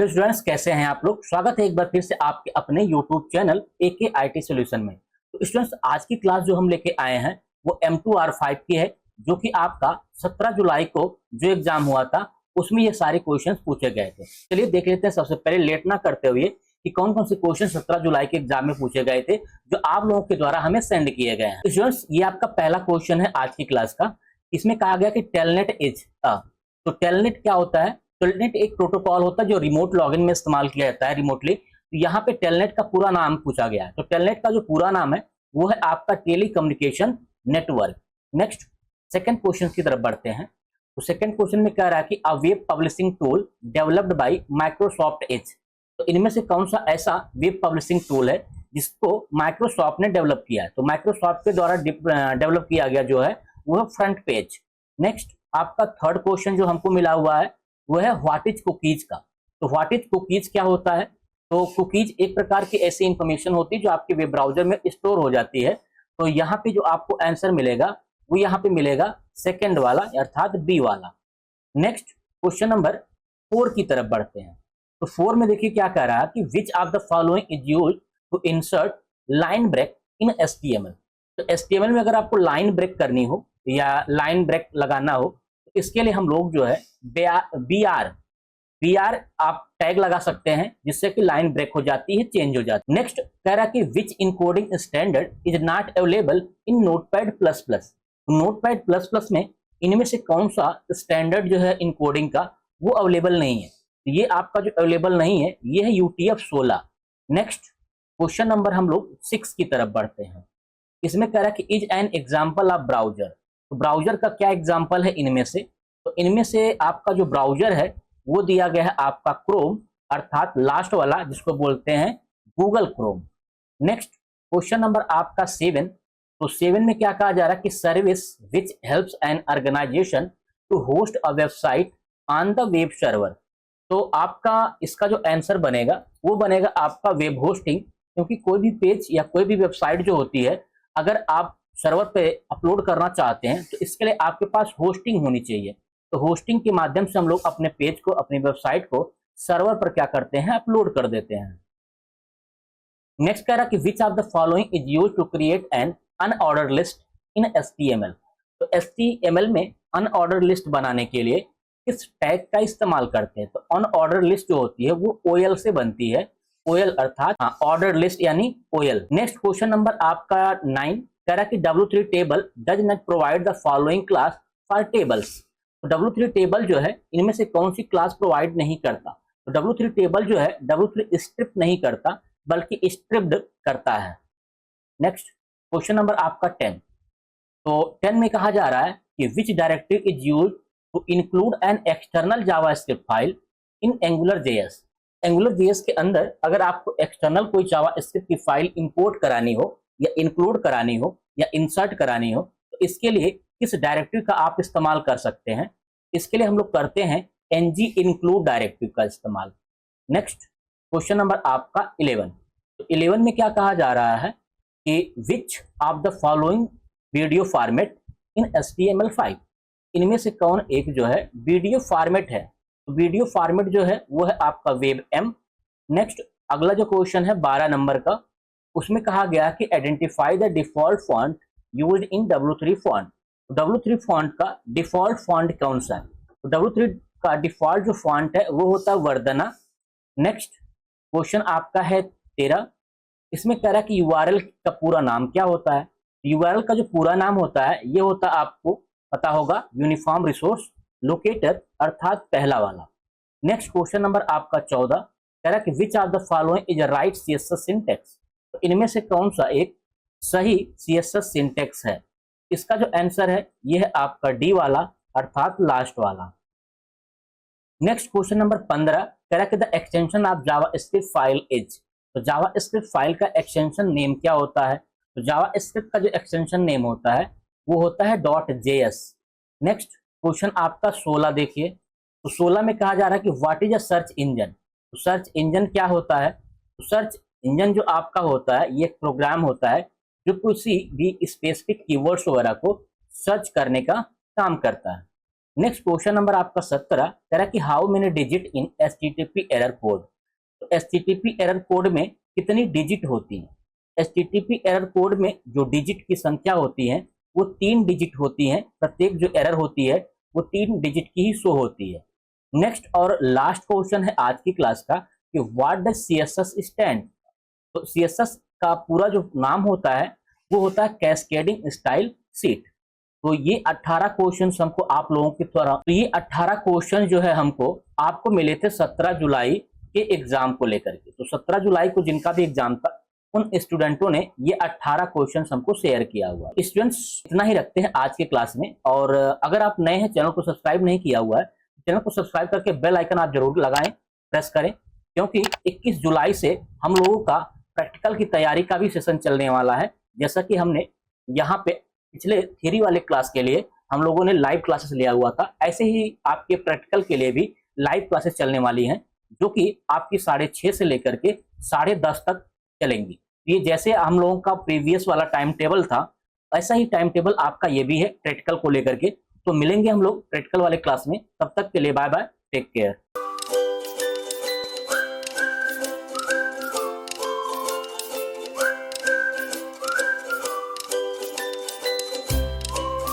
Hello students, कैसे हैं आप लोग। स्वागत है एक बार फिर से आपके अपने YouTube channel AK IT solution में। तो स्टूडेंट्स, आज की क्लास जो हम लेके आए हैं वो M2R5 की है, जो कि आपका 17 जुलाई को जो एग्जाम हुआ था उसमें ये सारे क्वेश्चंस पूछे गए थे। चलिए देख लेते हैं सबसे पहले, लेट ना करते हुए, कि कौन कौन से क्वेश्चन 17 जुलाई के एग्जाम में पूछे गए थे जो आप लोगों के द्वारा हमें सेंड किए गए हैं। स्टूडेंट्स, ये आपका पहला क्वेश्चन है आज की क्लास का। इसमें कहा गया कि टेलनेट इज तो टेलनेट क्या होता है। टेलनेट एक प्रोटोकॉल होता है जो रिमोट लॉगिन में इस्तेमाल किया जाता है रिमोटली। तो यहाँ पे टेलनेट का पूरा नाम पूछा गया है। तो टेलनेट का जो पूरा नाम है वो है आपका telecommunication network. Next, second question की तरफ बढ़ते हैं। तो सेकंड क्वेश्चन में कह रहा है कि a web publishing tool developed by Microsoft Edge. तो इनमें से कौन सा ऐसा वेब पब्लिशिंग टूल है जिसको माइक्रोसॉफ्ट ने डेवलप किया है। तो माइक्रोसॉफ्ट के द्वारा डेवलप किया गया जो है वो है फ्रंट पेज। नेक्स्ट, आपका थर्ड क्वेश्चन जो हमको मिला हुआ है वो है व्हाट इज कुकीज का। तो व्हाट इज कुकीज क्या होता है। तो कुकीज एक प्रकार की ऐसी इंफॉर्मेशन होती है जो आपके वेब ब्राउजर में स्टोर हो जाती है। तो यहाँ पे जो आपको आंसर मिलेगा वो यहाँ पे मिलेगा सेकंड वाला, अर्थात बी वाला। नेक्स्ट, क्वेश्चन नंबर 4 की तरफ बढ़ते हैं। तो 4 में देखिए क्या कह रहा है कि which of the following is used to insert line break in HTML। तो HTML में अगर आपको लाइन ब्रेक करनी हो या लाइन ब्रेक लगाना हो तो इसके लिए हम लोग जो है बी आर आप टैग लगा सकते हैं, जिससे कि लाइन ब्रेक हो जाती है, चेंज हो जाती है। नेक्स्ट कह रहा है कि which encoding standard is not available in Notepad plus plus. Notepad plus plus में इनमें से कौन सा स्टैंडर्ड जो है इनकोडिंग का वो अवेलेबल नहीं है। ये आपका जो अवेलेबल नहीं है ये है UTF-16। नेक्स्ट, क्वेश्चन नंबर हम लोग 6 की तरफ बढ़ते हैं। इसमें कह रहा है कि is an example of browser. तो ब्राउजर का क्या एग्जाम्पल है इनमें से। तो इनमें से आपका जो ब्राउजर है वो दिया गया है आपका क्रोम, अर्थात लास्ट वाला जिसको बोलते हैं Google Chrome. Next, question number आपका 7। तो 7 में क्या कहा जा रहा है कि service which helps an organization to host a website on the web server. तो आपका इसका जो आंसर बनेगा वो बनेगा आपका वेब होस्टिंग, क्योंकि कोई भी पेज या कोई भी वेबसाइट जो होती है अगर आप सर्वर पे अपलोड करना चाहते हैं तो इसके लिए आपके पास होस्टिंग होनी चाहिए। तो होस्टिंग के माध्यम से हम लोग अपने पेज को, अपनी वेबसाइट को सर्वर पर क्या करते हैं, अपलोड कर देते हैं। नेक्स्ट कह रहा कि which of the following is used to create an unordered list in HTML। तो HTML में अनऑर्डर्ड लिस्ट बनाने के लिए किस टैग का इस्तेमाल करते हैं। तो अनऑर्डर्ड लिस्ट जो होती है वो OL से बनती है। OL अर्थात ऑर्डर लिस्ट यानी OL। नेक्स्ट, क्वेश्चन नंबर आपका 9 कह रहा कि W3 table does not provide the following class for tables. तो W3 टेबल जो है इनमें से कौन सी क्लास प्रोवाइड नहीं करता। तो W3 टेबल जो है W3 स्ट्रिप नहीं करता बल्कि स्ट्रिप्ड करता है। नेक्स्ट, क्वेश्चन नंबर आपका 10। तो 10 में कहा जा रहा है कि which directive is used to include an external JavaScript file in AngularJS। AngularJS के अंदर अगर आपको एक्सटर्नल कोई जावास्क्रिप्ट की फाइल इंपोर्ट करानी हो या इंक्लूड करानी हो या इंसर्ट करानी हो तो इसके लिए किस डायरेक्टिव का आप इस्तेमाल कर सकते हैं। इसके लिए हम लोग करते हैं ng include डायरेक्टिव का इस्तेमाल। नेक्स्ट, क्वेश्चन नंबर आपका 11। तो 11 में क्या कहा जा रहा है कि which of the following video format in HTML5। इनमें से कौन एक जो है वीडियो फॉर्मेट है। तो वीडियो फॉर्मेट जो है वो है आपका WebM। नेक्स्ट, अगला जो क्वेश्चन है 12 नंबर का, उसमें कहा गया कि identify the default font used in W3 font. W3 font का डिफॉल्ट फॉन्ट कौन सा है। तो W3 का डिफॉल्ट जो फॉन्ट है वो होता है वर्धना। नेक्स्ट, क्वेश्चन आपका है 13। इसमें कह रहा है कि URL का पूरा नाम क्या होता है। URL का जो पूरा नाम होता है ये होता है, आपको पता होगा, यूनिफॉर्म रिसोर्स लोकेटर, अर्थात पहला वाला। नेक्स्ट, क्वेश्चन नंबर आपका 14 कह रहा है कि which of the following is a right CSS syntax. तो इनमें से कौन सा एक सही CSS सिंटेक्स है। इसका जो आंसर है ये है आपका डी वाला, अर्थात लास्ट वाला। नेक्स्ट, क्वेश्चन नंबर 15 कह रहा है कि the extension of JavaScript file is. तो जावास्क्रिप्ट फाइल का एक्सटेंशन नेम क्या होता है। तो जावास्क्रिप्ट का जो एक्सटेंशन नेम होता है वो होता है .js। नेक्स्ट, क्वेश्चन आपका 16 देखिए। तो 16 में कहा जा रहा है कि what is a search engine. तो सर्च इंजन क्या होता है। तो सर्च इंजन जो आपका होता है ये एक प्रोग्राम होता है जो किसी भी स्पेसिफिक कीवर्ड्स वगैरह को सर्च करने का काम करता है। नेक्स्ट क्वेश्चन नंबर आपका 17 कह रहा है कि how many digit in HTTP error code. तो एचटीटीपी एरर कोड में कितनी डिजिट होती है? एचटीटीपी एरर कोड में जो डिजिट की संख्या होती है वो 3 डिजिट होती है। प्रत्येक जो एरर होती है वो 3 डिजिट की ही शो होती है। नेक्स्ट और लास्ट क्वेश्चन है आज की क्लास का कि व्हाट डज सीएसएस स्टैंड। तो सीएसएस का पूरा जो नाम होता है वो होता है कैस्केडिंग स्टाइल शीट। तो ये 18 क्वेश्चन हमको आप लोगों की द्वारा, तो ये 18 क्वेश्चन जो है हमको आपको मिले थे 17 जुलाई के एग्जाम को लेकर के। तो 17 जुलाई को जिनका भी एग्जाम था उन स्टूडेंटों ने ये 18 क्वेश्चन हमको शेयर किया हुआ। स्टूडेंट्स इतना ही रखते हैं आज के क्लास में, और अगर आप नए हैं, चैनल को सब्सक्राइब नहीं किया हुआ है, चैनल को सब्सक्राइब करके बेल आइकन आप जरूर लगाएं, प्रेस करें, क्योंकि 21 जुलाई से हम लोगों का प्रैक्टिकल की तैयारी का भी सेशन चलने वाला है। जैसा कि हमने यहाँ पे पिछले थ्योरी वाले क्लास के लिए हम लोगों ने लाइव क्लासेस लिया हुआ था, ऐसे ही आपके प्रैक्टिकल के लिए भी लाइव क्लासेस चलने वाली हैं, जो कि आपकी 6:30 से लेकर के 10:30 तक चलेंगी। ये जैसे हम लोगों का प्रीवियस वाला टाइम टेबल था, ऐसा ही टाइम टेबल आपका ये भी है प्रैक्टिकल को लेकर के। तो मिलेंगे हम लोग प्रैक्टिकल वाले क्लास में, तब तक के लिए बाय बाय, टेक केयर।